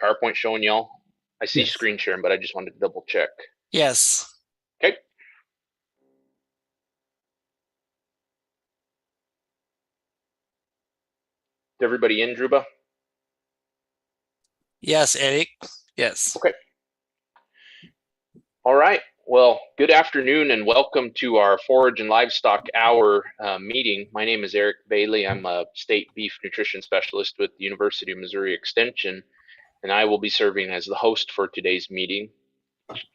PowerPoint showing y'all? I see Yes. screen sharing, but I just wanted to double check. Yes. Okay. Is everybody in, Druba? Yes, Eric. Yes. Okay. All right. Well, good afternoon and welcome to our Forage and Livestock Hour meeting. My name is Eric Bailey. I'm a state beef nutrition specialist with the University of Missouri Extension, and I will be serving as the host for today's meeting.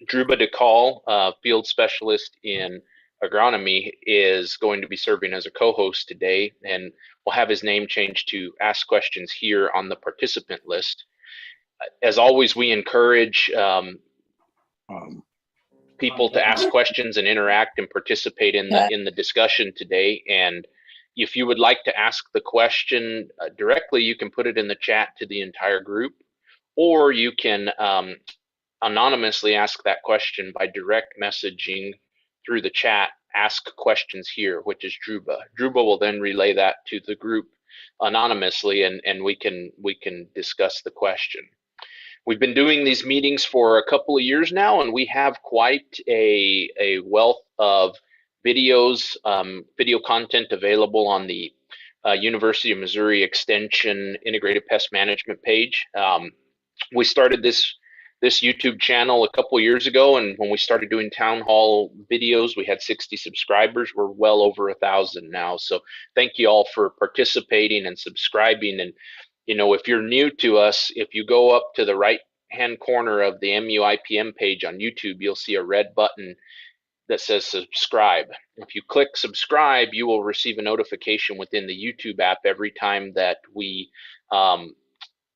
Druba DeCall, field specialist in agronomy, is going to be serving as a co-host today, and we'll have his name changed to Ask Questions Here on the participant list. As always, we encourage people to ask questions and interact and participate in the discussion today. And if you would like to ask the question directly, you can put it in the chat to the entire group, or you can anonymously ask that question by direct messaging through the chat. Ask questions here, which is Druba. Druba will then relay that to the group anonymously, and we can discuss the question. We've been doing these meetings for a couple of years now, and we have quite a wealth of videos, video content available on the University of Missouri Extension Integrated Pest Management page. We started this YouTube channel a couple of years ago, and when we started doing town hall videos, we had 60 subscribers. We're well over 1,000 now. So thank you all for participating and subscribing. And if you're new to us, if you go up to the right hand corner of the MUIPM page on YouTube, you'll see a red button that says subscribe. If you click subscribe, you will receive a notification within the YouTube app every time that we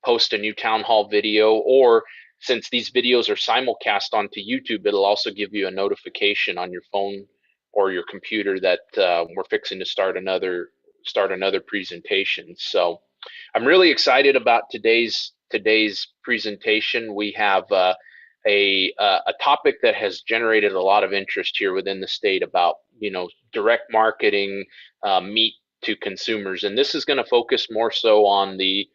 post a new town hall video, or since these videos are simulcast onto YouTube, it'll also give you a notification on your phone or your computer that we're fixing to start another presentation. So I'm really excited about today's presentation. We have a topic that has generated a lot of interest here within the state about direct marketing meat to consumers, and this is going to focus more so on the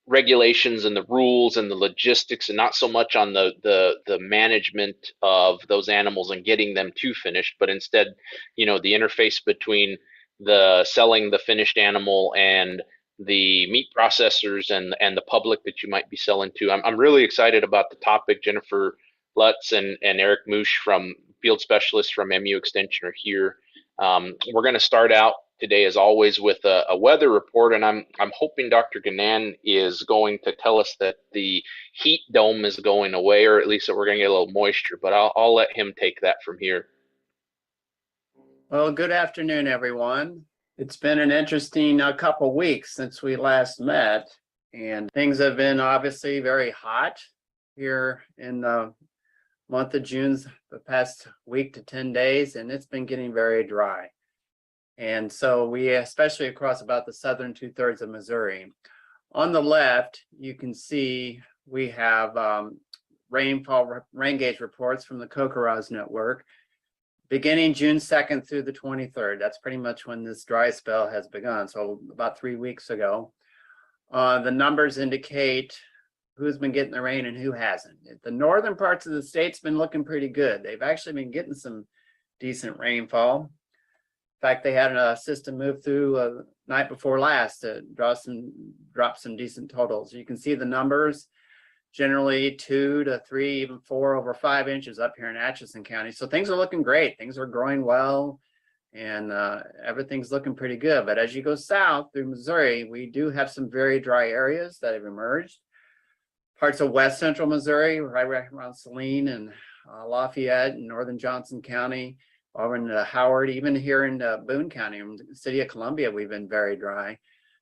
regulations and the rules and the logistics, and not so much on the management of those animals and getting them to finished, but instead the interface between the selling the finished animal and the meat processors and the public that you might be selling to. I'm really excited about the topic. Jennifer Lutz and Eric Meusch, from field specialists from MU Extension, are here. We're going to start out today, as always, with a weather report, and I'm hoping Dr. Guinan is going to tell us that the heat dome is going away, or at least that we're going to get a little moisture, but I'll let him take that from here. Well, good afternoon, everyone. It's been an interesting couple weeks since we last met, and things have been obviously very hot here in the month of June, the past week to 10 days, and it's been getting very dry. And so we, especially across about the southern 2/3 of Missouri. On the left, you can see we have rain gauge reports from the CoCoRaHS network beginning June 2nd through the 23rd. That's pretty much when this dry spell has begun, so about 3 weeks ago. The numbers indicate who's been getting the rain and who hasn't. The northern parts of the state's been looking pretty good. They've actually been getting some decent rainfall. In fact, they had a system move through night before last to drop some decent totals. You can see the numbers, generally 2 to 3, even 4 over 5 inches up here in Atchison County. So things are looking great. Things are growing well, and everything's looking pretty good. But as you go south through Missouri, we do have some very dry areas that have emerged. Parts of west central Missouri, right around Saline and Lafayette and northern Johnson County, over in Howard, even here in Boone County, in the city of Columbia, we've been very dry.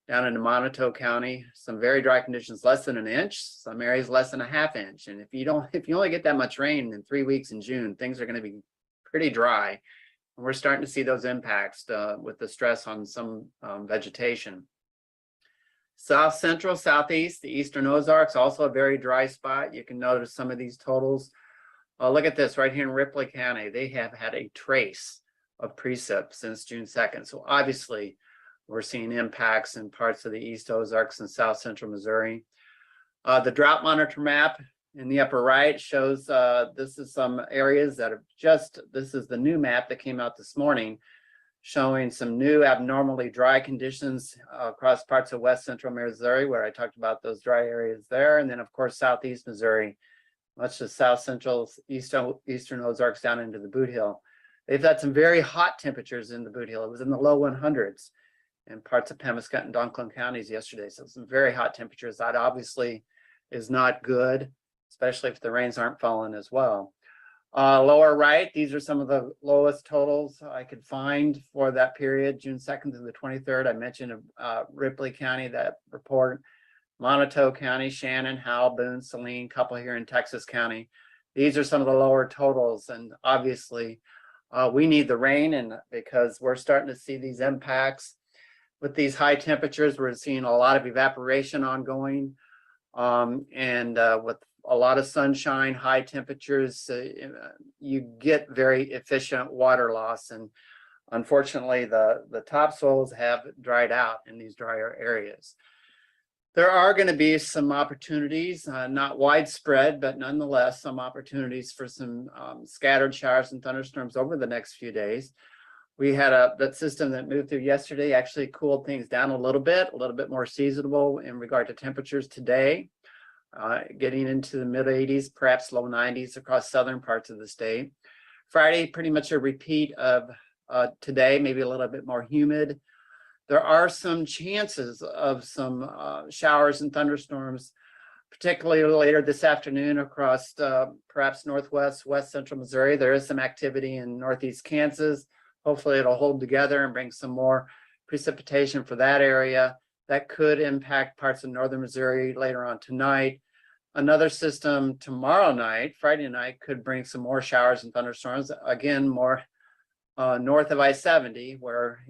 Down in Monotone County, some very dry conditions, less than an inch, some areas less than a half inch. And if you only get that much rain in 3 weeks in June, things are going to be pretty dry. And we're starting to see those impacts with the stress on some vegetation. South Central, Southeast, the Eastern Ozarks, also a very dry spot. You can notice some of these totals. Look at this right here in Ripley County. They have had a trace of precip since June 2nd. So obviously we're seeing impacts in parts of the East Ozarks and South Central Missouri. The drought monitor map in the upper right shows this is some areas that have this is the new map that came out this morning, showing some new abnormally dry conditions across parts of west central Missouri, where I talked about those dry areas there. And then, of course, southeast Missouri, much of south central, eastern Ozarks down into the Boot Hill. They've had some very hot temperatures in the Boot Hill. It was in the low 100s in parts of Pemiscot and Donklin counties yesterday. So some very hot temperatures. That obviously is not good, especially if the rains aren't falling as well. Lower right, these are some of the lowest totals I could find for that period, June 2nd to the 23rd. I mentioned Ripley County, that report, Monotone County, Shannon, Howell, Boone, Saline, couple here in Texas County. These are some of the lower totals, and obviously we need the rain, and because we're starting to see these impacts with these high temperatures. We're seeing a lot of evaporation ongoing, and with a lot of sunshine, high temperatures, you get very efficient water loss. And unfortunately, the topsoils have dried out in these drier areas. There are going to be some opportunities, not widespread, but nonetheless, some opportunities for some scattered showers and thunderstorms over the next few days. We had that system that moved through yesterday actually cooled things down a little bit more seasonable in regard to temperatures today. Getting into the mid 80s, perhaps low 90s across southern parts of the state. Friday, pretty much a repeat of today, maybe a little bit more humid. There are some chances of some showers and thunderstorms, particularly later this afternoon across perhaps northwest, west central Missouri. There is some activity in northeast Kansas. Hopefully it'll hold together and bring some more precipitation for that area. That could impact parts of northern Missouri later on tonight. Another system tomorrow night, Friday night, could bring some more showers and thunderstorms. Again, more north of I-70, where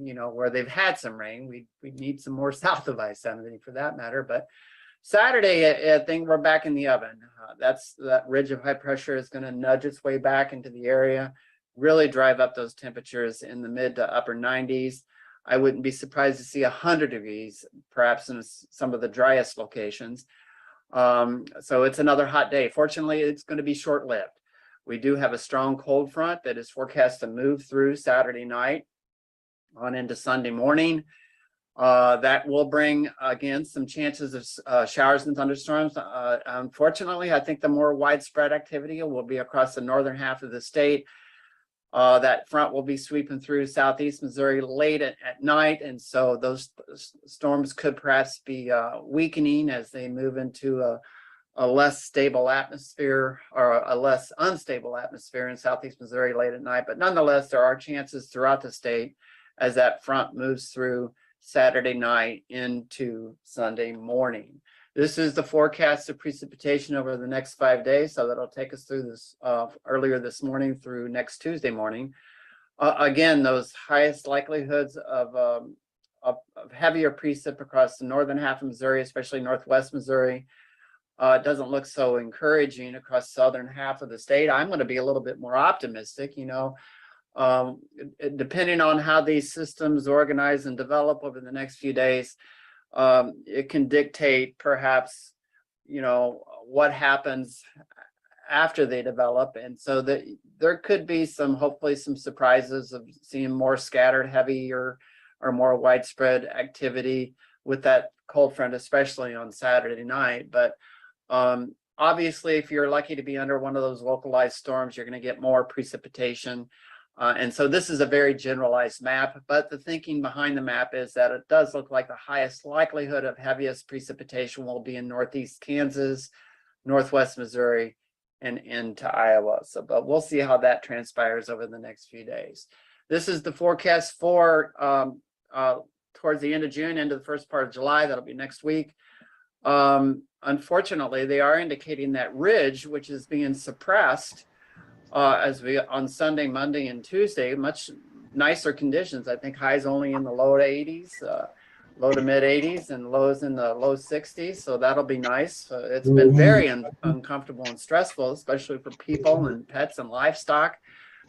they've had some rain. We need some more south of I-70 for that matter. But Saturday, I think we're back in the oven. That ridge of high pressure is going to nudge its way back into the area, really drive up those temperatures in the mid to upper 90s. I wouldn't be surprised to see 100 degrees, perhaps in some of the driest locations. So it's another hot day. Fortunately, it's going to be short-lived. We do have a strong cold front that is forecast to move through Saturday night on into Sunday morning. That will bring, again, some chances of showers and thunderstorms. Unfortunately, I think the more widespread activity will be across the northern half of the state. That front will be sweeping through southeast Missouri late at night, and so those storms could perhaps be weakening as they move into a less stable atmosphere, or a less unstable atmosphere in southeast Missouri late at night. But nonetheless, there are chances throughout the state as that front moves through Saturday night into Sunday morning. This is the forecast of precipitation over the next 5 days, so that'll take us through this earlier this morning through next Tuesday morning. Again, those highest likelihoods of heavier precip across the northern half of Missouri, especially northwest Missouri. It doesn't look so encouraging across the southern half of the state. I'm going to be a little bit more optimistic, depending on how these systems organize and develop over the next few days. It can dictate perhaps, what happens after they develop. And so that there could be hopefully some surprises of seeing more scattered, heavier, or more widespread activity with that cold front, especially on Saturday night. But obviously, if you're lucky to be under one of those localized storms, you're going to get more precipitation. And so this is a very generalized map, but the thinking behind the map is that it does look like the highest likelihood of heaviest precipitation will be in northeast Kansas, northwest Missouri, and into Iowa. But we'll see how that transpires over the next few days. This is the forecast for towards the end of June, into the first part of July. That'll be next week. Unfortunately, they are indicating that ridge, which is being suppressed on Sunday, Monday, and Tuesday, much nicer conditions. I think highs only in the low 80s, low to mid 80s, and lows in the low 60s. So that'll be nice. It's been very uncomfortable and stressful, especially for people and pets and livestock.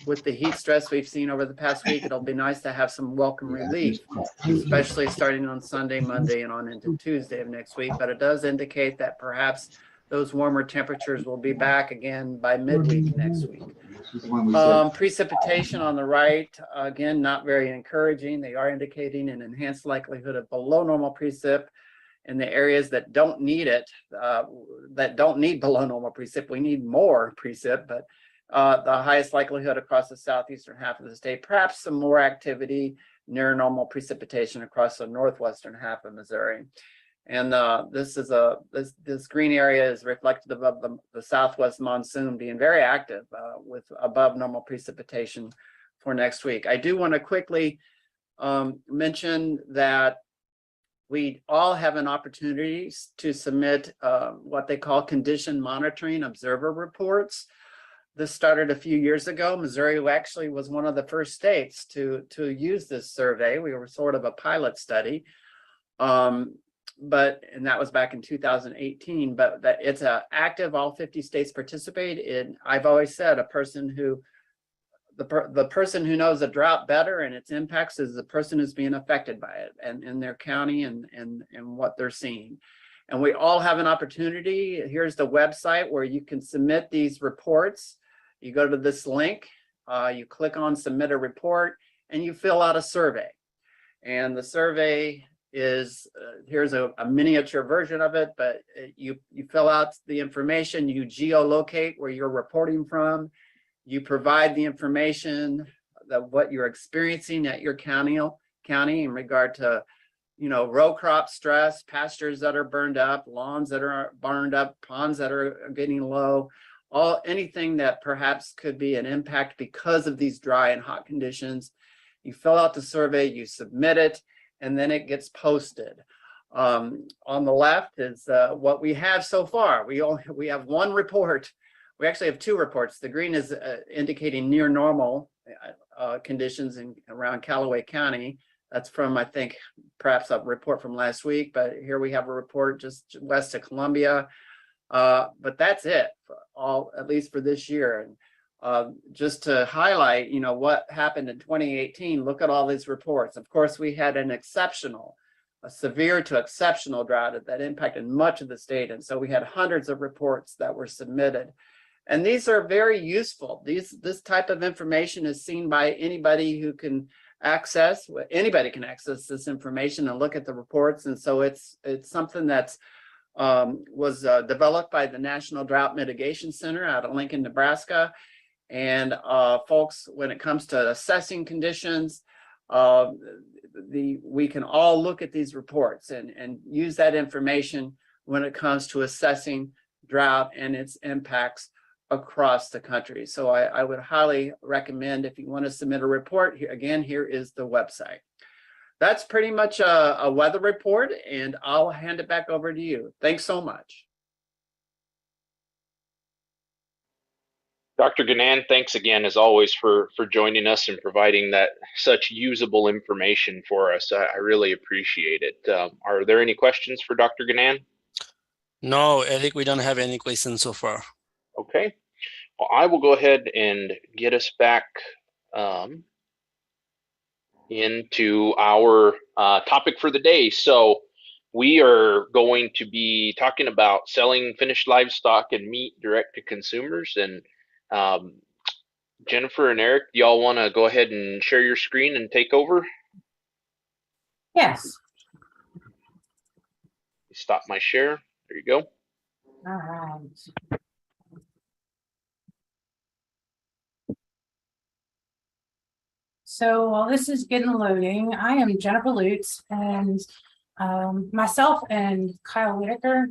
with the heat stress we've seen over the past week, it'll be nice to have some welcome relief, especially starting on Sunday, Monday, and on into Tuesday of next week. But it does indicate that perhaps those warmer temperatures will be back again by midweek next week. Precipitation on the right, again, not very encouraging. They are indicating an enhanced likelihood of below normal precip in the areas that don't need it, that don't need below normal precip. We need more precip, but the highest likelihood across the southeastern half of the state, perhaps some more activity near normal precipitation across the northwestern half of Missouri. And this green area is reflective of the southwest monsoon being very active with above normal precipitation for next week. I do want to quickly mention that we all have an opportunity to submit what they call condition monitoring observer reports. This started a few years ago. Missouri actually was one of the first states to use this survey. We were sort of a pilot study. And that was back in 2018, but that it's active, all 50 states participate in. I've always said the person who knows the drought better and its impacts is the person who's being affected by it and in their county and what they're seeing. And we all have an opportunity. Here's the website where you can submit these reports. You go to this link, you click on submit a report, and you fill out a survey. And the survey is, here's a miniature version of it, but you fill out the information, you geolocate where you're reporting from, you provide the information of what you're experiencing at your county in regard to, row crop stress, pastures that are burned up, lawns that are burned up, ponds that are getting low, anything that perhaps could be an impact because of these dry and hot conditions. You fill out the survey, you submit it, and then it gets posted. On the left is what we have so far. We have one report. We actually have two reports. The green is indicating near normal conditions around Callaway County. That's from, I think, perhaps a report from last week, but here we have a report just west of Columbia. But that's it, at least for this year. And just to highlight, what happened in 2018, look at all these reports. Of course, we had a severe to exceptional drought that impacted much of the state. And so we had hundreds of reports that were submitted. And these are very useful. This type of information is seen by anybody who can access. Anybody can access this information and look at the reports. And so it's something that's was developed by the National Drought Mitigation Center out of Lincoln, Nebraska. And folks, when it comes to assessing conditions, we can all look at these reports and use that information when it comes to assessing drought and its impacts across the country. So I would highly recommend, if you want to submit a report, here is the website. That's pretty much a weather report, and I'll hand it back over to you. Thanks so much. Dr. Guinan, thanks again, as always, for joining us and providing that such usable information for us. I really appreciate it. Are there any questions for Dr. Guinan? No, Eric, we don't have any questions so far. Okay. Well, I will go ahead and get us back into our topic for the day. So we are going to be talking about selling finished livestock and meat direct to consumers. And Jennifer and Eric, do y'all want to go ahead and share your screen and take over? Yes. Stop my share. There you go. All right. So while this is getting loading, I am Jennifer Lutes, and myself and Kyle Whitaker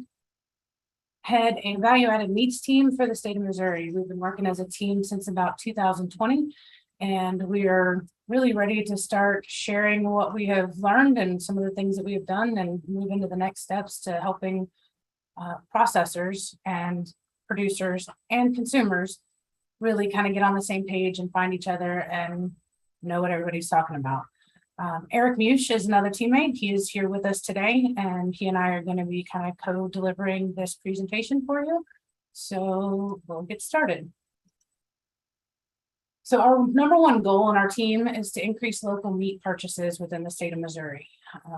head a value-added meats team for the state of Missouri. We've been working as a team since about 2020, and we are really ready to start sharing what we have learned and some of the things that we have done and move into the next steps to helping processors and producers and consumers really kind of get on the same page and find each other and know what everybody's talking about. Eric Meusch is another teammate. He is here with us today, and he and I are going to be kind of co-delivering this presentation for you. So we'll get started. So our number one goal in our team is to increase local meat purchases within the state of Missouri.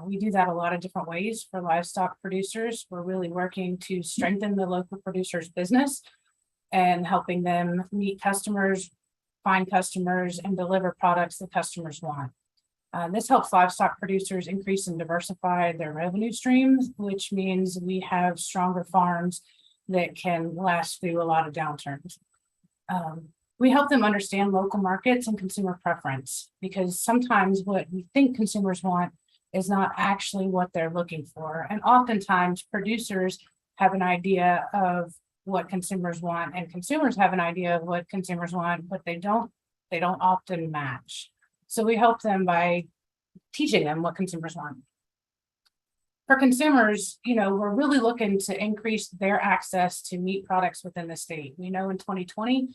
We do that a lot of different ways for livestock producers. We're really working to strengthen the local producers' business and helping them meet customers, find customers, and deliver products that customers want. This helps livestock producers increase and diversify their revenue streams, which means we have stronger farms that can last through a lot of downturns. We help them understand local markets and consumer preference, because sometimes what we think consumers want is not actually what they're looking for. And oftentimes producers have an idea of what consumers want, and consumers have an idea of what consumers want, but they don't often match. So we help them by teaching them what consumers want. For consumers, we're really looking to increase their access to meat products within the state. We know in 2020,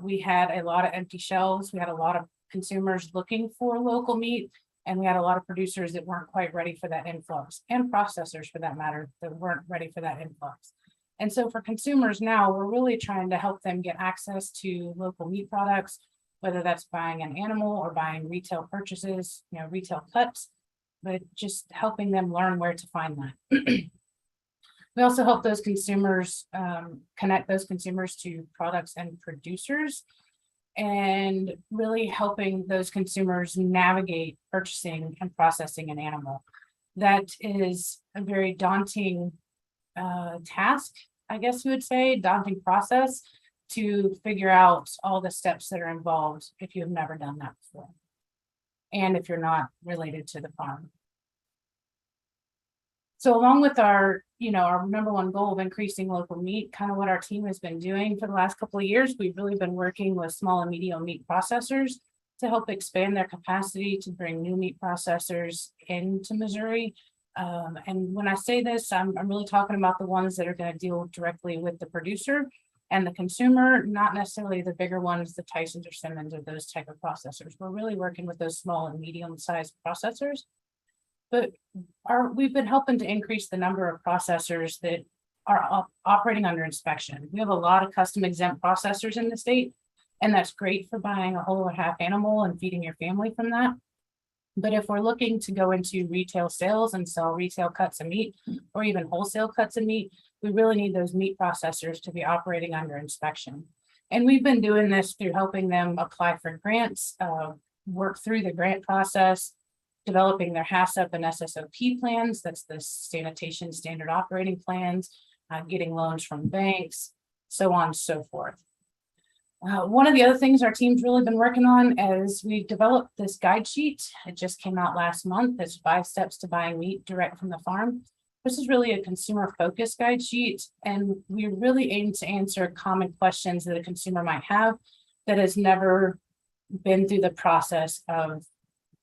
we had a lot of empty shelves. We had a lot of consumers looking for local meat, and we had a lot of producers that weren't quite ready for that influx, and processors for that matter, that weren't ready for that influx. And so for consumers now, we're really trying to help them get access to local meat products, whether that's buying an animal or buying retail purchases, retail cuts, but just helping them learn where to find that. We also help those consumers, connect those consumers to products and producers, and really helping those consumers navigate purchasing and processing an animal. That is a very daunting task, I guess you would say, daunting process to figure out all the steps that are involved if you have never done that before, and if you're not related to the farm. So along with our number one goal of increasing local meat, kind of what our team has been doing for the last couple of years, we've really been working with small and medium meat processors to help expand their capacity to bring new meat processors into Missouri. And when I say this, I'm really talking about the ones that are going to deal directly with the producer and the consumer, not necessarily the bigger ones, the Tysons or Simmons or those type of processors. We're really working with those small and medium-sized processors. But we've been helping to increase the number of processors that are operating under inspection. We have a lot of custom exempt processors in the state, and that's great for buying a whole or half animal and feeding your family from that. But if we're looking to go into retail sales and sell retail cuts of meat, or even wholesale cuts of meat, we really need those meat processors to be operating under inspection. And we've been doing this through helping them apply for grants, work through the grant process, developing their HACCP and SSOP plans, that's the sanitation standard operating plans, getting loans from banks, so on and so forth. One of the other things our team's really been working on is we developed this guide sheet. It just came out last month. It's 5 steps to buying meat direct from the farm. This is really a consumer focused guide sheet, and we really aim to answer common questions that a consumer might have that has never been through the process of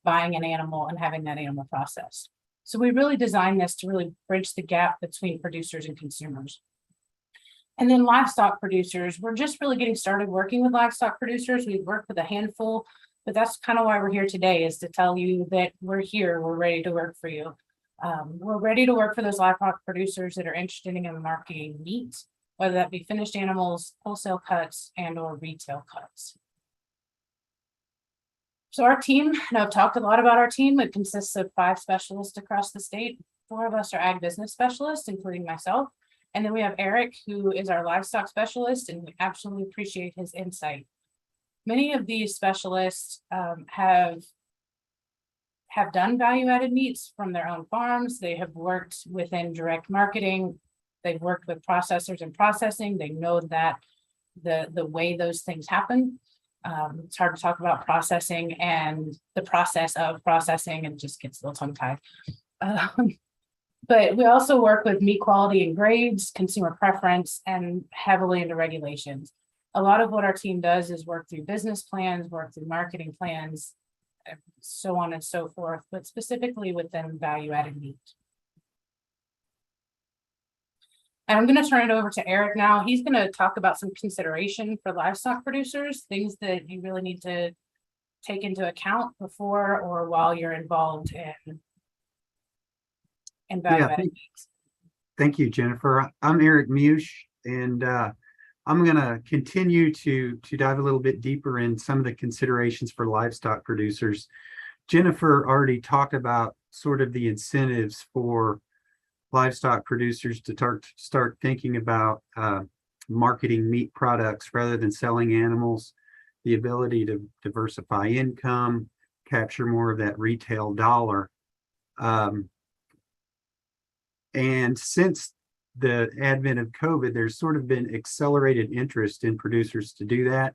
buying an animal and having that animal processed. So we really designed this to really bridge the gap between producers and consumers. And then livestock producers, we're just really getting started working with livestock producers. We've worked with a handful, but that's kind of why we're here today, is to tell you that we're here, we're ready to work for you. We're ready to work for those livestock producers that are interested in marketing meat, whether that be finished animals, wholesale cuts, and or retail cuts. So our team, and I've talked a lot about our team, it consists of 5 specialists across the state. 4 of us are ag business specialists, including myself. And then we have Eric, who is our livestock specialist, and we absolutely appreciate his insight. Many of these specialists have done value-added meats from their own farms. They have worked within direct marketing. They've worked with processors and processing. They know that the way those things happen. It's hard to talk about processing and the process of processing, and just gets a little tongue-tied. But we also work with meat quality and grades, consumer preference, and heavily into regulations. A lot of what our team does is work through business plans, work through marketing plans, so on and so forth, but specifically within value-added meat. And I'm going to turn it over to Eric now. He's going to talk about some consideration for livestock producers, things that you really need to take into account before or while you're involved in value-added meats. Thank you, Jennifer. I'm Eric Meusch, and I'm going to continue to dive a little bit deeper in some of the considerations for livestock producers. Jennifer already talked about sort of the incentives for livestock producers to start thinking about marketing meat products rather than selling animals, the ability to diversify income, capture more of that retail dollar. And since the advent of COVID, there's sort of been accelerated interest in producers to do that.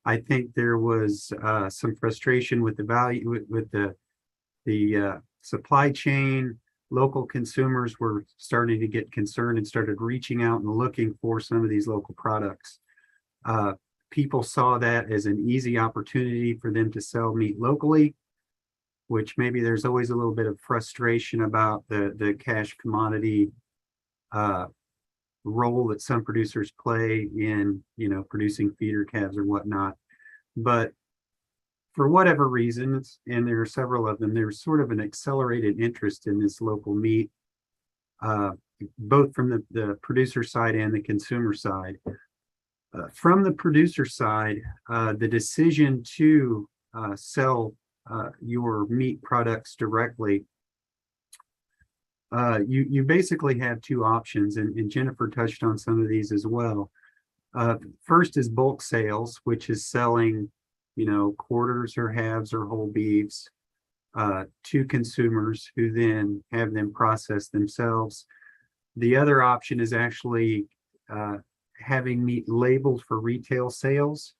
I think there was some frustration with the value with the supply chain. Local consumers were starting to get concerned and started reaching out and looking for some of these local products. People saw that as an easy opportunity for them to sell meat locally, which maybe there's always a little bit of frustration about the cash commodity role that some producers play in, producing feeder calves or whatnot. But for whatever reasons, and there are several of them, there's sort of an accelerated interest in this local meat, both from the producer side and the consumer side. From the producer side, the decision to sell your meat products directly, you basically have two options, and Jennifer touched on some of these as well. First is bulk sales, which is selling, quarters or halves or whole beeves to consumers who then have them processed themselves. The other option is actually having meat labeled for retail sales.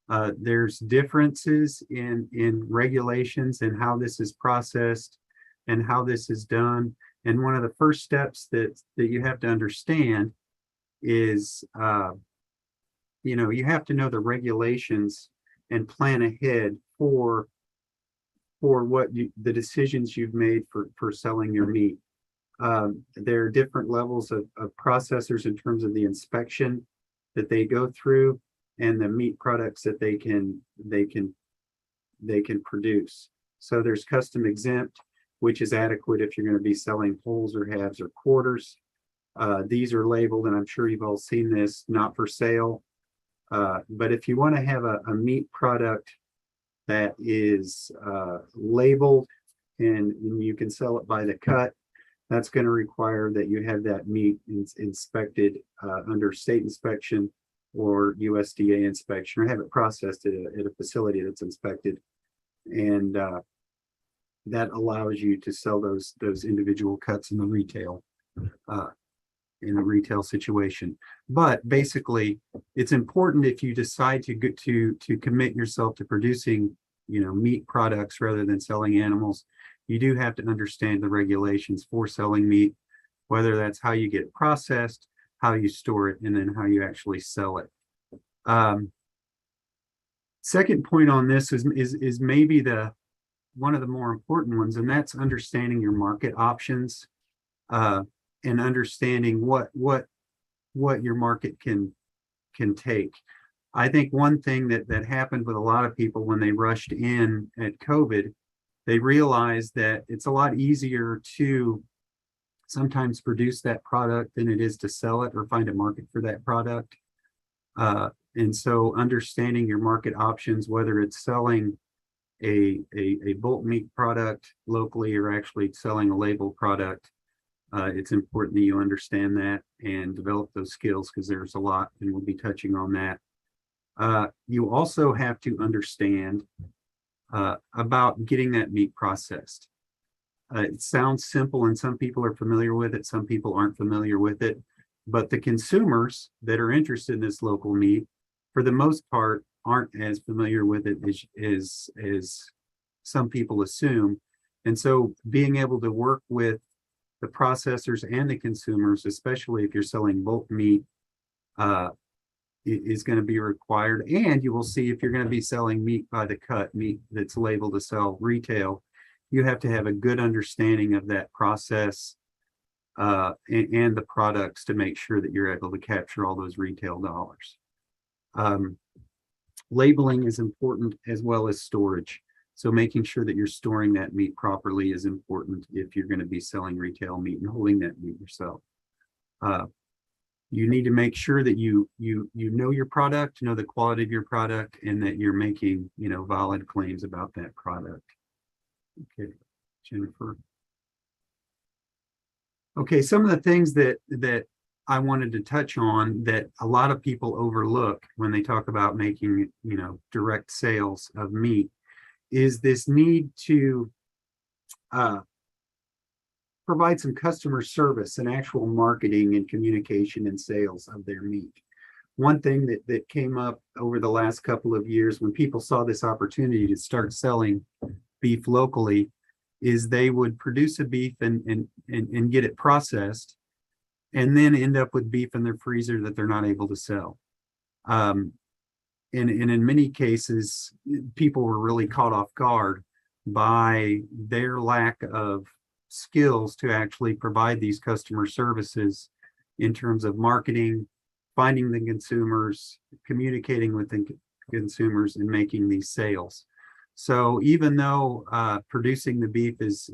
There's differences in regulations and how this is processed and how this is done. And one of the first steps that you have to understand is, you have to know the regulations and plan ahead for the decisions you've made for selling your meat. There are different levels of processors in terms of the inspection that they go through and the meat products that they can produce. So there's custom exempt, which is adequate if you're going to be selling wholes or halves or quarters. These are labeled, and I'm sure you've all seen this, not for sale. But if you want to have a meat product that is labeled and you can sell it by the cut, that's going to require that you have that meat inspected under state inspection or USDA inspection, or have it processed at a facility that's inspected. And that allows you to sell those individual cuts in the retail situation. But basically, it's important, if you decide to commit yourself to producing meat products rather than selling animals, you do have to understand the regulations for selling meat, whether that's how you get it processed, how you store it, and then how you actually sell it. Second point on this is maybe one of the more important ones, and that's understanding your market options, and understanding what your market can take. I think one thing that happened with a lot of people when they rushed in at COVID, they realized that it's a lot easier to sometimes produce that product than it is to sell it or find a market for that product. And so understanding your market options, whether it's selling a bulk meat product locally or actually selling a labeled product, it's important that you understand that and develop those skills, because there's a lot, and we'll be touching on that. You also have to understand about getting that meat processed. It sounds simple, and some people are familiar with it, some people aren't familiar with it, but the consumers that are interested in this local meat, for the most part, aren't as familiar with it as some people assume. And so being able to work with the processors and the consumers, especially if you're selling bulk meat, is going to be required. And you will see, if you're going to be selling meat by the cut, meat that's labeled to sell retail, you have to have a good understanding of that process and the products to make sure that you're able to capture all those retail dollars. Labeling is important, as well as storage. So making sure that you're storing that meat properly is important if you're going to be selling retail meat and holding that meat yourself. You need to make sure that you know your product, know the quality of your product, and that you're making, valid claims about that product. Okay, Jennifer. Okay, some of the things that I wanted to touch on that a lot of people overlook when they talk about making, direct sales of meat is this need to provide some customer service and actual marketing and communication and sales of their meat. One thing that came up over the last couple of years when people saw this opportunity to start selling beef locally is they would produce a beef and get it processed and then end up with beef in their freezer that they're not able to sell. And in many cases, people were really caught off guard by their lack of skills to actually provide these customer services in terms of marketing, finding the consumers, communicating with the consumers, and making these sales. So even though producing the beef is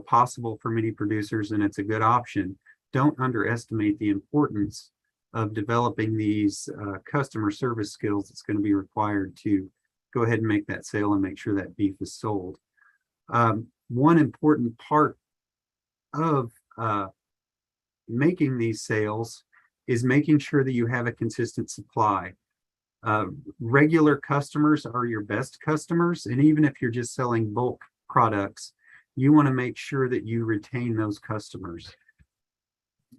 possible for many producers and it's a good option, don't underestimate the importance of developing these customer service skills that's going to be required to go ahead and make that sale and make sure that beef is sold. One important part of making these sales is making sure that you have a consistent supply. Regular customers are your best customers, and even if you're just selling bulk products, you want to make sure that you retain those customers.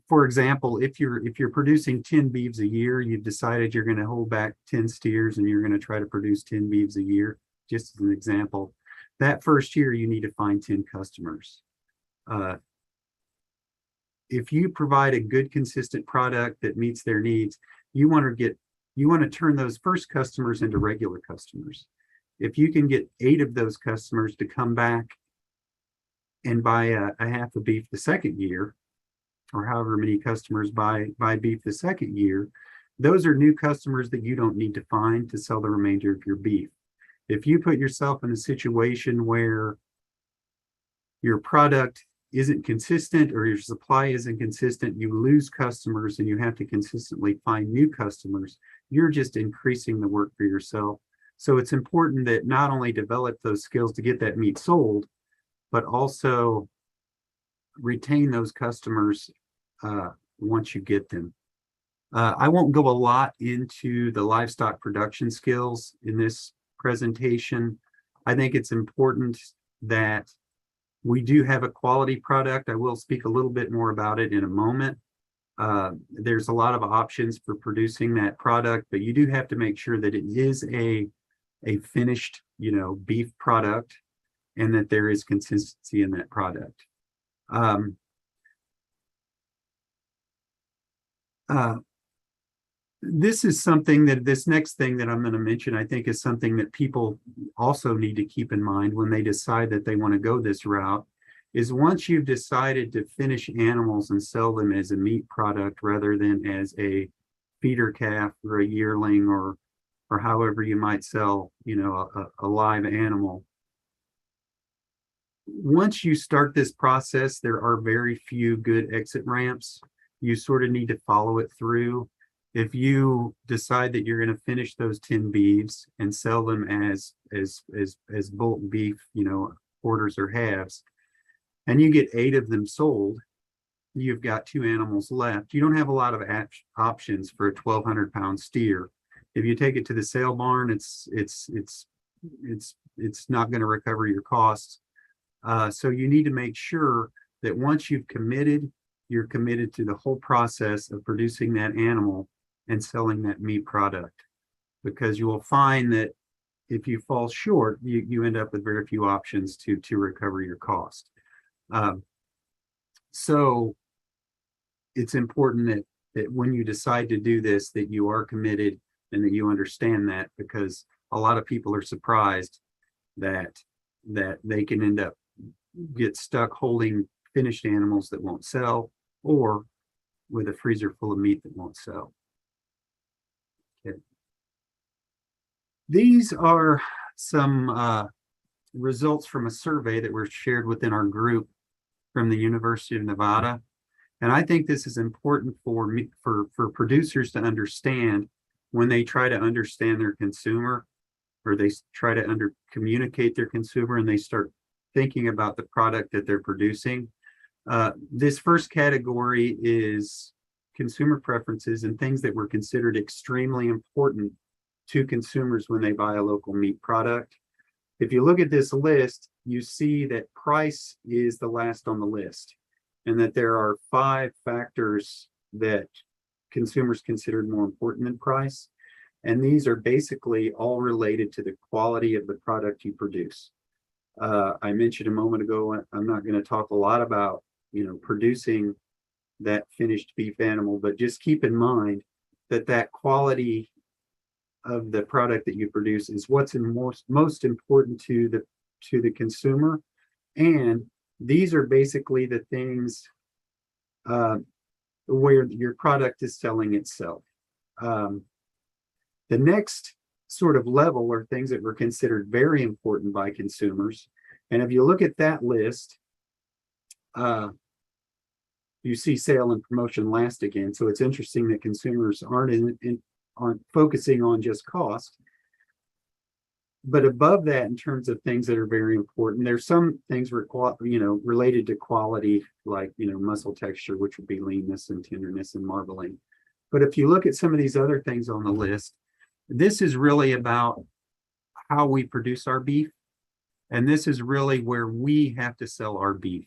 For example, if you're producing 10 beeves a year, you've decided you're going to hold back 10 steers and you're going to try to produce 10 beeves a year, just as an example. That first year, you need to find 10 customers. If you provide a good, consistent product that meets their needs, you want to turn those first customers into regular customers. If you can get 8 of those customers to come back and buy a half a beef the second year, or however many customers buy beef the second year, those are new customers that you don't need to find to sell the remainder of your beef. If you put yourself in a situation where your product isn't consistent or your supply isn't consistent, you lose customers and you have to consistently find new customers, you're just increasing the work for yourself. So it's important that not only develop those skills to get that meat sold, but also retain those customers once you get them. I won't go a lot into the livestock production skills in this presentation. I think it's important that we do have a quality product. I will speak a little bit more about it in a moment. There's a lot of options for producing that product, but you do have to make sure that it is a finished, beef product and that there is consistency in that product. This is something that this next thing that I'm going to mention, I think is something that people also need to keep in mind when they decide that they want to go this route, is once you've decided to finish animals and sell them as a meat product rather than as a feeder calf or a yearling or however you might sell, a live animal. Once you start this process, there are very few good exit ramps. You sort of need to follow it through. If you decide that you're going to finish those 10 beeves and sell them as bulk beef, quarters or halves, and you get 8 of them sold, you've got 2 animals left. You don't have a lot of options for a 1,200-pound steer. If you take it to the sale barn, it's not going to recover your costs. So you need to make sure that once you've committed, you're committed to the whole process of producing that animal and selling that meat product, because you will find that if you fall short, you end up with very few options to recover your cost. So it's important that when you decide to do this, that you are committed and that you understand that, because a lot of people are surprised that they can end up get stuck holding finished animals that won't sell, or with a freezer full of meat that won't sell. Okay. These are some results from a survey that were shared within our group from the University of Nevada. And I think this is important for me, for producers to understand when they try to understand their consumer, or they try to communicate their consumer, and they start thinking about the product that they're producing. This first category is consumer preferences and things that were considered extremely important to consumers when they buy a local meat product. If you look at this list, you see that price is the last on the list, and that there are 5 factors that consumers considered more important than price. And these are basically all related to the quality of the product you produce. I mentioned a moment ago, I'm not going to talk a lot about, producing that finished beef animal, but just keep in mind that that quality of the product that you produce is what's most important to the consumer. And these are basically the things where your product is selling itself. The next sort of level are things that were considered very important by consumers. And if you look at that list, you see sale and promotion last again. So it's interesting that consumers aren't focusing on just cost. But above that, in terms of things that are very important, there's some things related to quality, like muscle texture, which would be leanness and tenderness and marbling. But if you look at some of these other things on the list, this is really about how we produce our beef. And this is really where we have to sell our beef.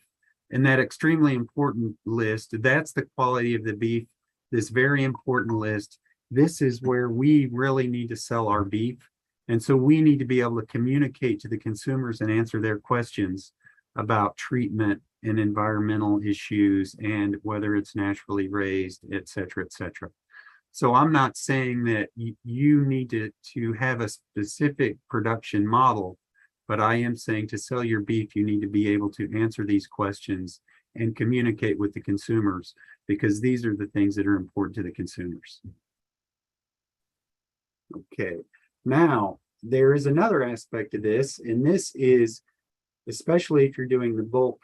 And that extremely important list, that's the quality of the beef, this very important list. This is where we really need to sell our beef. And so we need to be able to communicate to the consumers and answer their questions about treatment and environmental issues and whether it's naturally raised, et cetera, et cetera. So I'm not saying that you need to have a specific production model, but I am saying to sell your beef, you need to be able to answer these questions and communicate with the consumers, because these are the things that are important to the consumers. Okay, now there is another aspect of this, and this is, especially if you're doing the bulk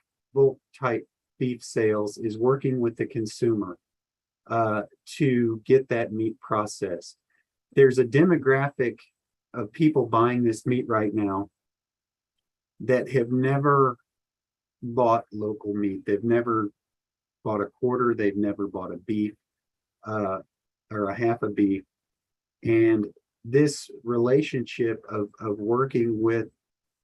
type beef sales, is working with the consumer to get that meat processed. There's a demographic of people buying this meat right now that have never bought local meat. They've never bought a quarter, they've never bought a beef or a half a beef. And this relationship of working with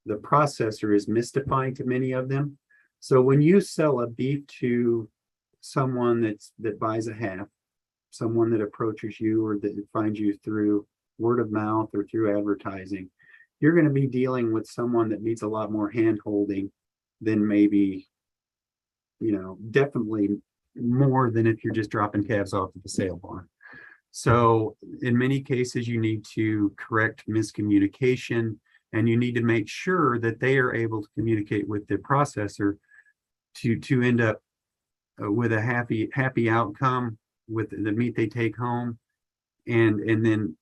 the processor is mystifying to many of them. So when you sell a beef to someone that buys a half, someone that approaches you or that finds you through word of mouth or through advertising, you're going to be dealing with someone that needs a lot more hand holding than maybe, definitely more than if you're just dropping calves off at the sale barn. So in many cases, you need to correct miscommunication, and you need to make sure that they are able to communicate with the processor to end up with a happy outcome with the meat they take home, and then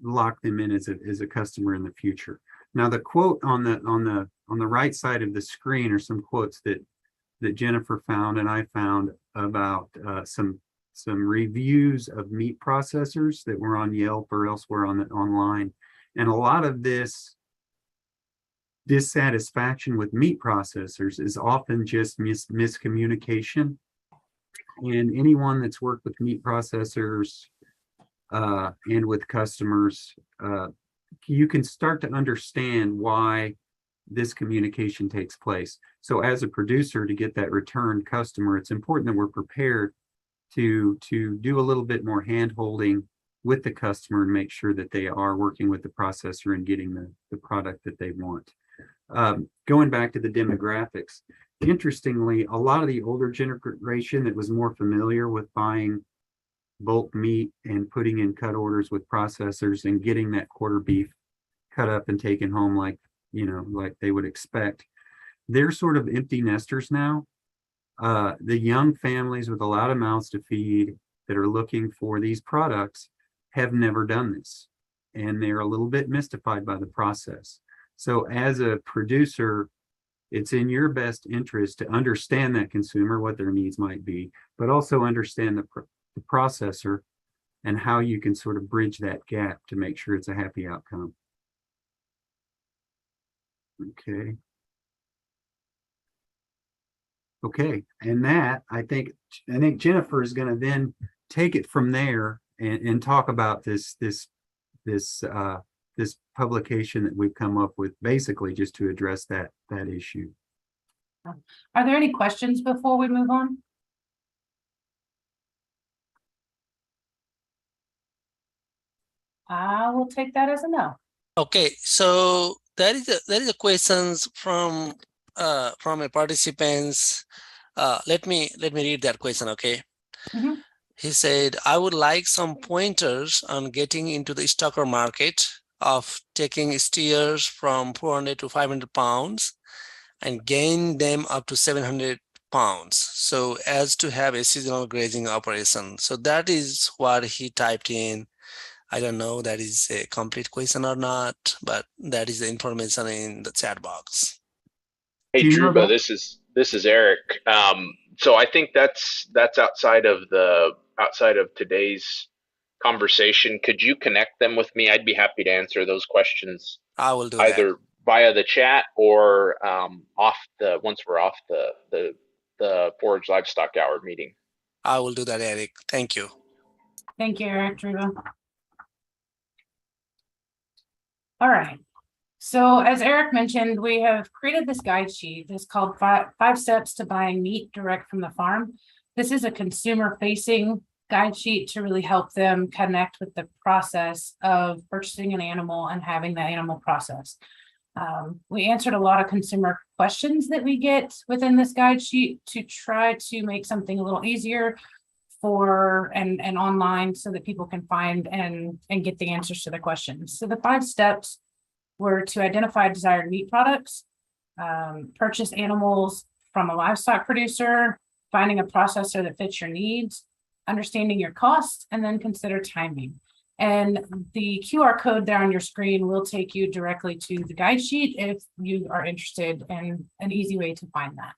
lock them in as a customer in the future. Now, the quote on the right side of the screen are some quotes that Jennifer found and I found about some reviews of meat processors that were on Yelp or elsewhere online. And a lot of this dissatisfaction with meat processors is often just miscommunication. And anyone that's worked with meat processors and with customers, you can start to understand why this communication takes place. So as a producer, to get that return customer, it's important that we're prepared to do a little bit more hand holding with the customer and make sure that they are working with the processor and getting the product that they want. Going back to the demographics, interestingly, a lot of the older generation that was more familiar with buying bulk meat and putting in cut orders with processors and getting that quarter beef cut up and taken home like they would expect, they're sort of empty nesters now. The young families with a lot of mouths to feed that are looking for these products have never done this, and they're a little bit mystified by the process. So as a producer, it's in your best interest to understand that consumer, what their needs might be, but also understand the processor and how you can sort of bridge that gap to make sure it's a happy outcome. Okay. Okay, and that I think Jennifer is going to then take it from there and talk about this publication that we've come up with, basically just to address that issue. Are there any questions before we move on? I will take that as a no. Okay, so there is a questions from a participants. Let me read that question. Okay. Mhm. He said, I would like some pointers on getting into the stocker market of taking steers from 400 to 500 pounds and gain them up to 700 pounds, so as to have a seasonal grazing operation. So that is what he typed in. I don't know that is a complete question or not, but that is the information in the chat box. Hey, Do you know Druba, that? this is Eric. So I think that's outside of today's conversation. Could you connect them with me? I'd be happy to answer those questions I will do that. either via the chat or once we're off the Forage Livestock Hour meeting. I will do that, Eric. Thank you. Thank you, Eric Druba. All right. So as Eric mentioned, we have created this guide sheet. It's called five Steps to Buying Meat Direct from the Farm. This is a consumer-facing guide sheet to really help them connect with the process of purchasing an animal and having the animal processed. We answered a lot of consumer questions that we get within this guide sheet to try to make something a little easier for and online so that people can find and get the answers to the questions. So the 5 steps were to identify desired meat products, purchase animals from a livestock producer, finding a processor that fits your needs, understanding your costs, and then consider timing. And the QR code there on your screen will take you directly to the guide sheet if you are interested in an easy way to find that.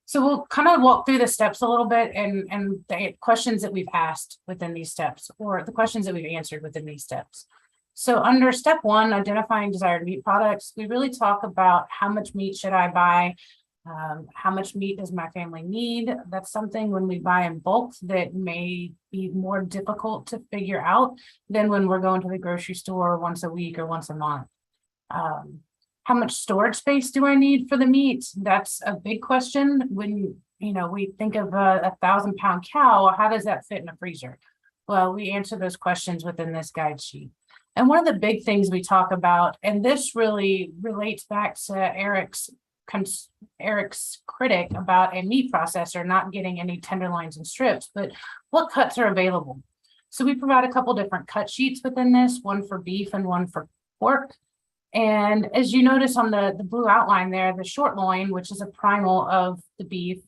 So we'll kind of walk through the steps a little bit and the questions that we've asked within these steps, or the questions that we've answered within these steps. So under step 1, identifying desired meat products, we really talk about how much meat should I buy? How much meat does my family need? That's something when we buy in bulk that may be more difficult to figure out than when we're going to the grocery store once a week or once a month. How much storage space do I need for the meat? That's a big question. When we think of a 1,000-pound cow, how does that fit in a freezer? Well, we answer those questions within this guide sheet. And one of the big things we talk about, and this really relates back to Eric's critic about a meat processor not getting any tenderloins and strips, but what cuts are available. So we provide a couple different cut sheets within this, one for beef and one for pork. And as you notice on the blue outline there, the short loin, which is a primal of the beef,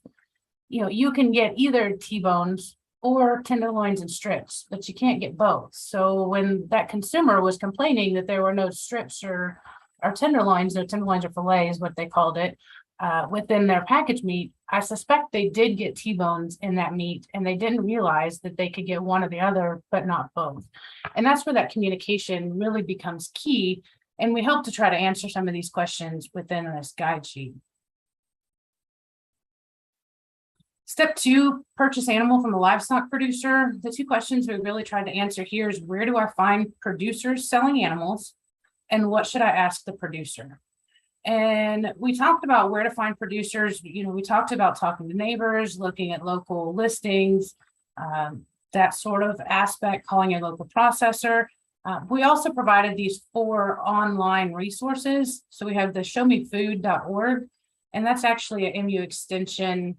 you can get either T-bones or tenderloins and strips, but you can't get both. So when that consumer was complaining that there were no strips or tenderloins, no tenderloins or fillet is what they called it, within their packaged meat, I suspect they did get T-bones in that meat and they didn't realize that they could get one or the other, but not both. And that's where that communication really becomes key. And we hope to try to answer some of these questions within this guide sheet. Step 2, purchase animal from a livestock producer. The 2 questions we really tried to answer here is, where do I find producers selling animals? And what should I ask the producer? And we talked about where to find producers. We talked about talking to neighbors, looking at local listings, that sort of aspect, calling a local processor. We also provided these 4 online resources. So we have the showmefood.org, and that's actually an MU extension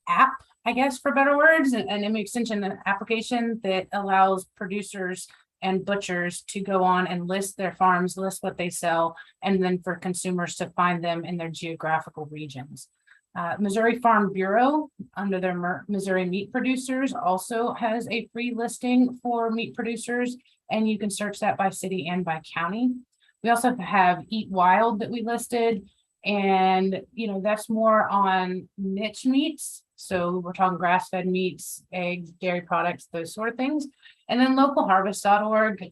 app, I guess, for better words, an MU extension application that allows producers and butchers to go on and list their farms, list what they sell, and then for consumers to find them in their geographical regions. Missouri Farm Bureau, under their Missouri Meat Producers, also has a free listing for meat producers, and you can search that by city and by county. We also have Eat Wild that we listed. And, that's more on niche meats. So we're talking grass-fed meats, eggs, dairy products, those sort of things. And then localharvest.org,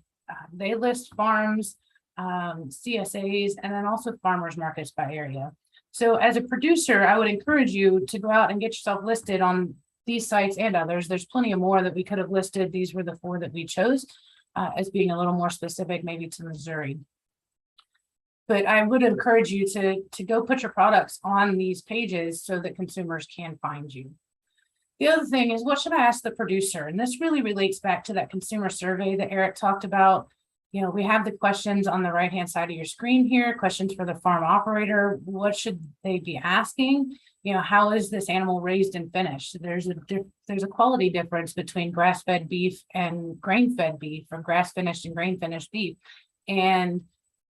they list farms, CSAs, and then also farmers markets by area. So as a producer, I would encourage you to go out and get yourself listed on these sites and others. There's plenty of more that we could have listed. These were the 4 that we chose as being a little more specific, maybe to Missouri. But I would encourage you to go put your products on these pages so that consumers can find you. The other thing is, what should I ask the producer? And this really relates back to that consumer survey that Eric talked about. We have the questions on the right-hand side of your screen here, questions for the farm operator. What should they be asking? How is this animal raised and finished? There's a quality difference between grass-fed beef and grain-fed beef, or grass-finished and grain-finished beef. And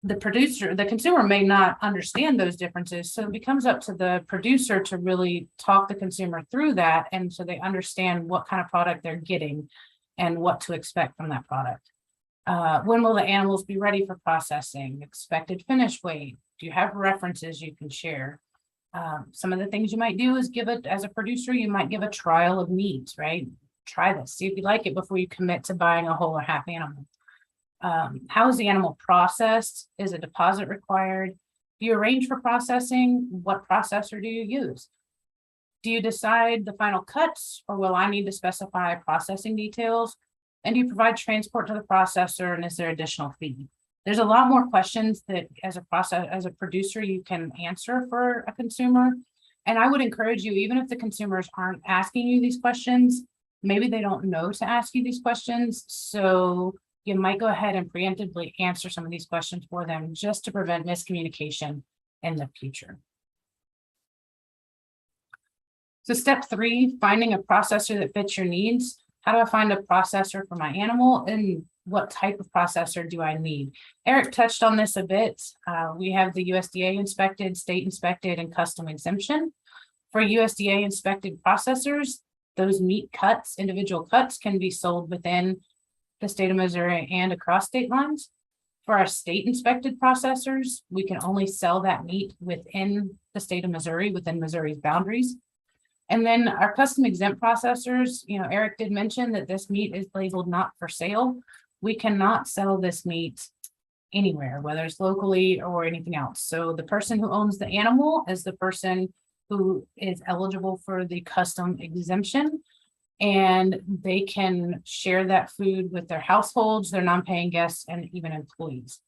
the consumer may not understand those differences. So it becomes up to the producer to really talk the consumer through that. And so they understand what kind of product they're getting and what to expect from that product. When will the animals be ready for processing? Expected finish weight? Do you have references you can share? Some of the things you might do is as a producer, you might give a trial of meat, right? Try this, see if you like it before you commit to buying a whole or half animal. How is the animal processed? Is a deposit required? Do you arrange for processing? What processor do you use? Do you decide the final cuts, or will I need to specify processing details? And do you provide transport to the processor, and is there additional fee? There's a lot more questions that as a producer, you can answer for a consumer. And I would encourage you, even if the consumers aren't asking you these questions, maybe they don't know to ask you these questions. So you might go ahead and preemptively answer some of these questions for them, just to prevent miscommunication in the future. So step 3, finding a processor that fits your needs. How do I find a processor for my animal, and what type of processor do I need? Eric touched on this a bit. We have the USDA inspected, state inspected, and custom exemption. For USDA inspected processors, those meat cuts, individual cuts, can be sold within the state of Missouri and across state lines. For our state inspected processors, we can only sell that meat within the state of Missouri, within Missouri's boundaries. And then our custom exempt processors, Eric did mention that this meat is labeled not for sale. We cannot sell this meat anywhere, whether it's locally or anything else. So the person who owns the animal is the person who is eligible for the custom exemption, and they can share that food with their households, their non-paying guests, and even employees.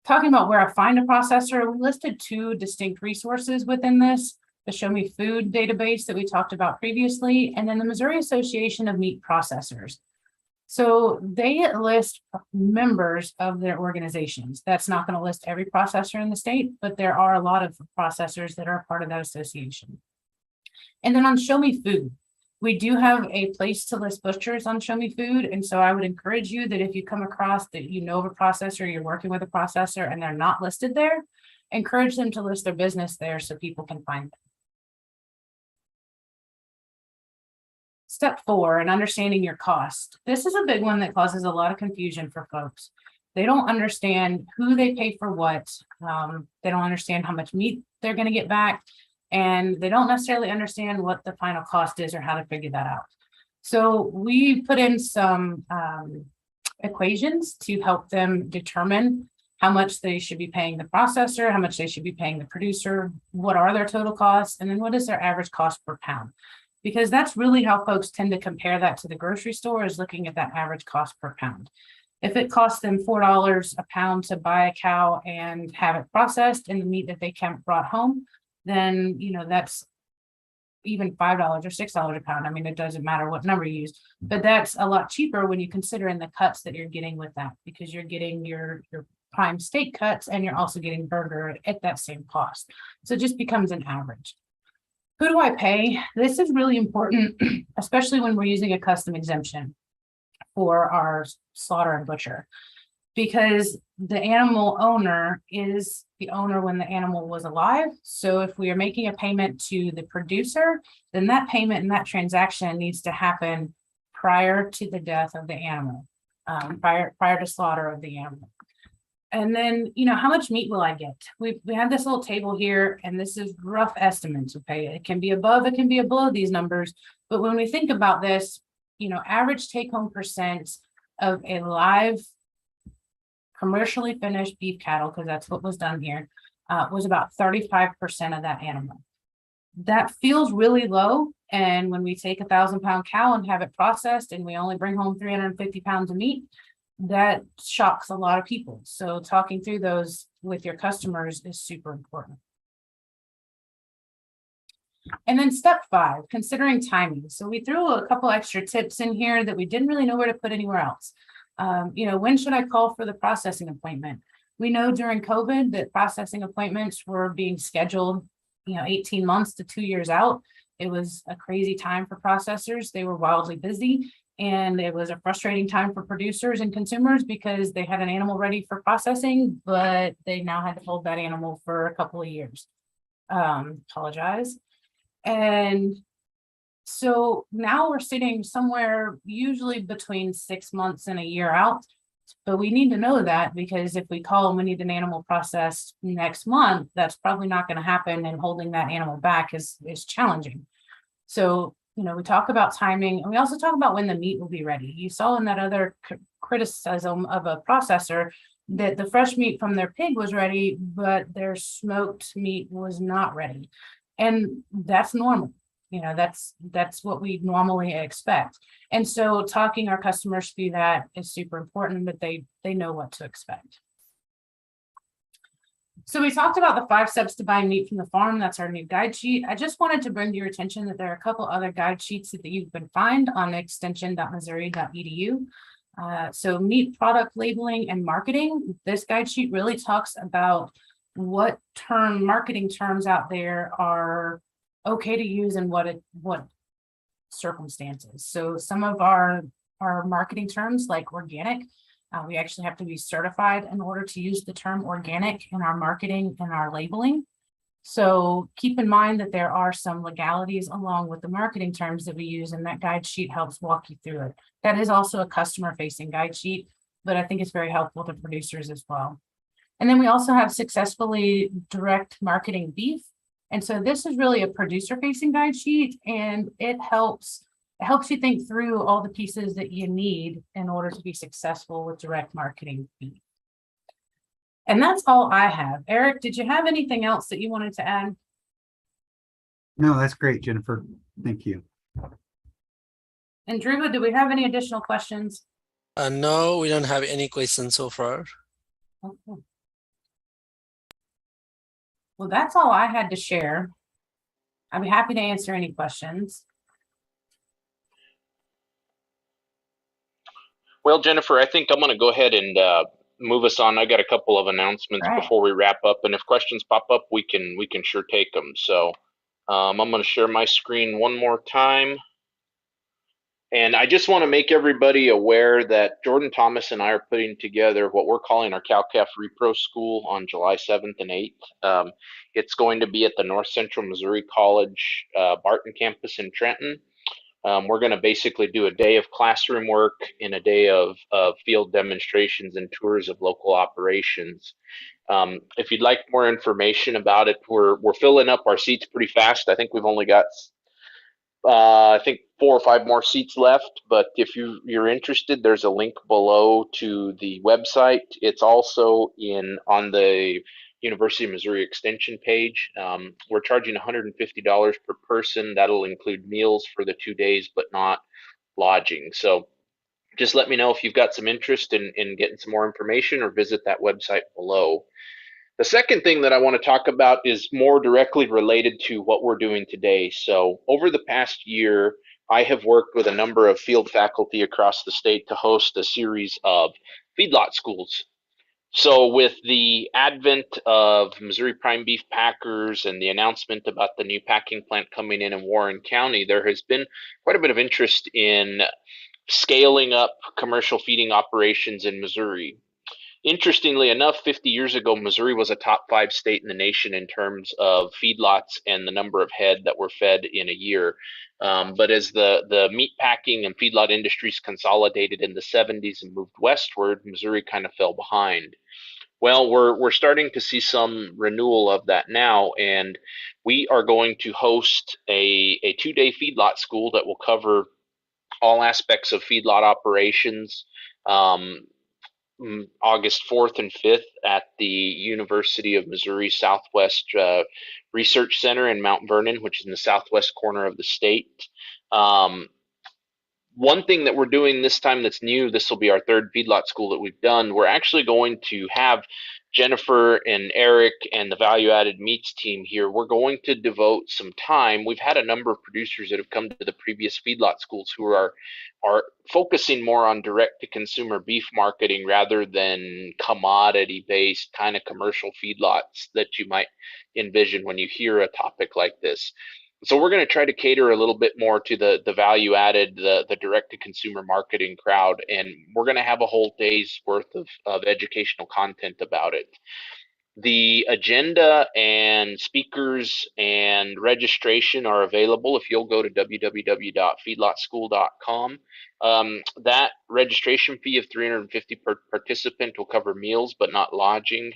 Talking about where I find a processor, we listed 2 distinct resources within this: the Show Me Food database that we talked about previously, and then the Missouri Association of Meat Processors. So they list members of their organizations. That's not going to list every processor in the state, but there are a lot of processors that are part of that association. And then on Show Me Food, we do have a place to list butchers on Show Me Food. And so I would encourage you that if you come across that of a processor, you're working with a processor, and they're not listed there, encourage them to list their business there so people can find them. Step 4, and understanding your cost. This is a big one that causes a lot of confusion for folks. They don't understand who they pay for what. They don't understand how much meat they're going to get back, and they don't necessarily understand what the final cost is or how to figure that out. So we put in some equations to help them determine how much they should be paying the processor, how much they should be paying the producer, what are their total costs, and then what is their average cost per pound. Because that's really how folks tend to compare that to the grocery store, is looking at that average cost per pound. If it costs them $4 a pound to buy a cow and have it processed in the meat that they brought home, then that's even $5 or $6 a pound. I mean, it doesn't matter what number you use, but that's a lot cheaper when you consider in the cuts that you're getting with that, because you're getting your prime steak cuts and you're also getting burger at that same cost. So it just becomes an average. Who do I pay? This is really important, especially when we're using a custom exemption for our slaughter and butcher, because the animal owner is the owner when the animal was alive. So if we are making a payment to the producer, then that payment and that transaction needs to happen prior to the death of the animal, prior to slaughter of the animal. And then, how much meat will I get? We have this little table here, and this is rough estimates, okay? It can be above, it can be below these numbers. But when we think about this, average take-home percent of a live, commercially finished beef cattle, because that's what was done here, was about 35% of that animal. That feels really low. And when we take 1,000-pound cow and have it processed and we only bring home 350 pounds of meat, that shocks a lot of people. So talking through those with your customers is super important. And then step 5, considering timing. So we threw a couple extra tips in here that we didn't really know where to put anywhere else. When should I call for the processing appointment? We know during COVID that processing appointments were being scheduled, 18 months to 2 years out. It was a crazy time for processors. They were wildly busy, and it was a frustrating time for producers and consumers because they had an animal ready for processing, but they now had to hold that animal for a couple of years. Apologize. And so now we're sitting somewhere usually between 6 months and a year out. But we need to know that, because if we call and we need an animal processed next month, that's probably not going to happen, and holding that animal back is challenging. So, we talk about timing, and we also talk about when the meat will be ready. You saw in that other criticism of a processor that the fresh meat from their pig was ready, but their smoked meat was not ready. And that's normal. That's what we normally expect. And so talking our customers through that is super important, that they know what to expect. So we talked about the 5 steps to buying meat from the farm. That's our new guide sheet. I just wanted to bring to your attention that there are a couple other guide sheets that you can find on extension.missouri.edu. So meat product labeling and marketing. This guide sheet really talks about what marketing terms out there are okay to use and what circumstances. So some of our marketing terms, like organic, we actually have to be certified in order to use the term organic in our marketing and our labeling. So keep in mind that there are some legalities along with the marketing terms that we use, and that guide sheet helps walk you through it. That is also a customer-facing guide sheet, but I think it's very helpful to producers as well. And then we also have successfully direct marketing beef. And so this is really a producer-facing guide sheet, and it helps you think through all the pieces that you need in order to be successful with direct marketing beef. And that's all I have. Eric, did you have anything else that you wanted to add? No, that's great, Jennifer. Thank you. And Dhruva, do we have any additional questions? No, we don't have any questions so far. Okay. Well, that's all I had to share. I'd be happy to answer any questions. Well, Jennifer, I think I'm going to go ahead and move us on. I got a couple of announcements before we wrap up, and if questions pop up, we can sure take them. So I'm going to share my screen one more time. And I just want to make everybody aware that Jordan Thomas and I are putting together what we're calling our Cow-Calf Repro School on July 7th and 8th. It's going to be at the North Central Missouri College Barton campus in Trenton. We're going to basically do a day of classroom work and a day of field demonstrations and tours of local operations. If you'd like more information about it, we're filling up our seats pretty fast. I think we've only got I think 4 or 5 more seats left, but if you're interested, there's a link below to the website. It's also on the University of Missouri Extension page. We're charging $150 per person. That'll include meals for the 2 days, but not lodging. So just let me know if you've got some interest in getting some more information, or visit that website below. The second thing that I want to talk about is more directly related to what we're doing today. So over the past year, I have worked with a number of field faculty across the state to host a series of feedlot schools. So with the advent of Missouri prime beef packers and the announcement about the new packing plant coming in Warren County, there has been quite a bit of interest in scaling up commercial feeding operations in Missouri. Interestingly enough, 50 years ago, Missouri was a top 5 state in the nation in terms of feedlots and the number of head that were fed in a year. But as the meat packing and feedlot industries consolidated in the 70s and moved westward, Missouri kind of fell behind. Well, we're starting to see some renewal of that now, and we are going to host a 2-day feedlot school that will cover all aspects of feedlot operations. August 4th and 5th at the University of Missouri Southwest Research Center in Mount Vernon, which is in the southwest corner of the state. One thing that we're doing this time that's new, this will be our third feedlot school that we've done. We're actually going to have Jennifer and Eric and the value added meats team here. We're going to devote some time. We've had a number of producers that have come to the previous feedlot schools who are focusing more on direct to consumer beef marketing rather than commodity based kind of commercial feedlots that you might envision when you hear a topic like this. So we're going to try to cater a little bit more to the value added, the direct to consumer marketing crowd, and we're going to have a whole day's worth of educational content about it. The agenda and speakers and registration are available if you'll go to www.feedlotschool.com. That registration fee of $350 per participant will cover meals but not lodging.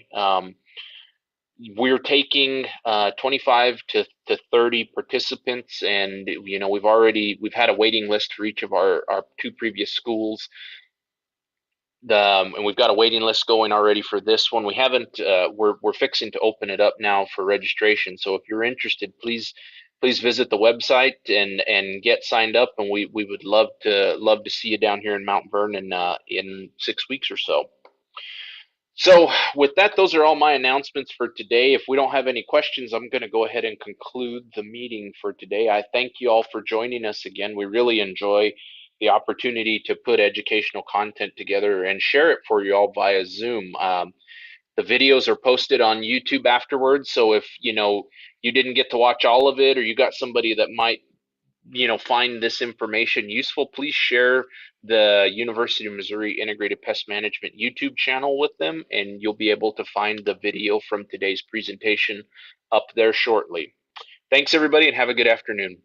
We're taking 25 to 30 participants, and we've had a waiting list for each of our 2 previous schools. And we've got a waiting list going already for this one. We haven't. We're fixing to open it up now for registration. So if you're interested, please visit the website and get signed up. And we would love to see you down here in Mount Vernon in 6 weeks or so. So with that, those are all my announcements for today. If we don't have any questions, I'm going to go ahead and conclude the meeting for today. I thank you all for joining us again. We really enjoy the opportunity to put educational content together and share it for you all via Zoom. The videos are posted on YouTube afterwards. So if you didn't get to watch all of it, or you got somebody that might find this information useful, please share the University of Missouri Integrated Pest Management YouTube channel with them, and you'll be able to find the video from today's presentation up there shortly. Thanks everybody, and have a good afternoon.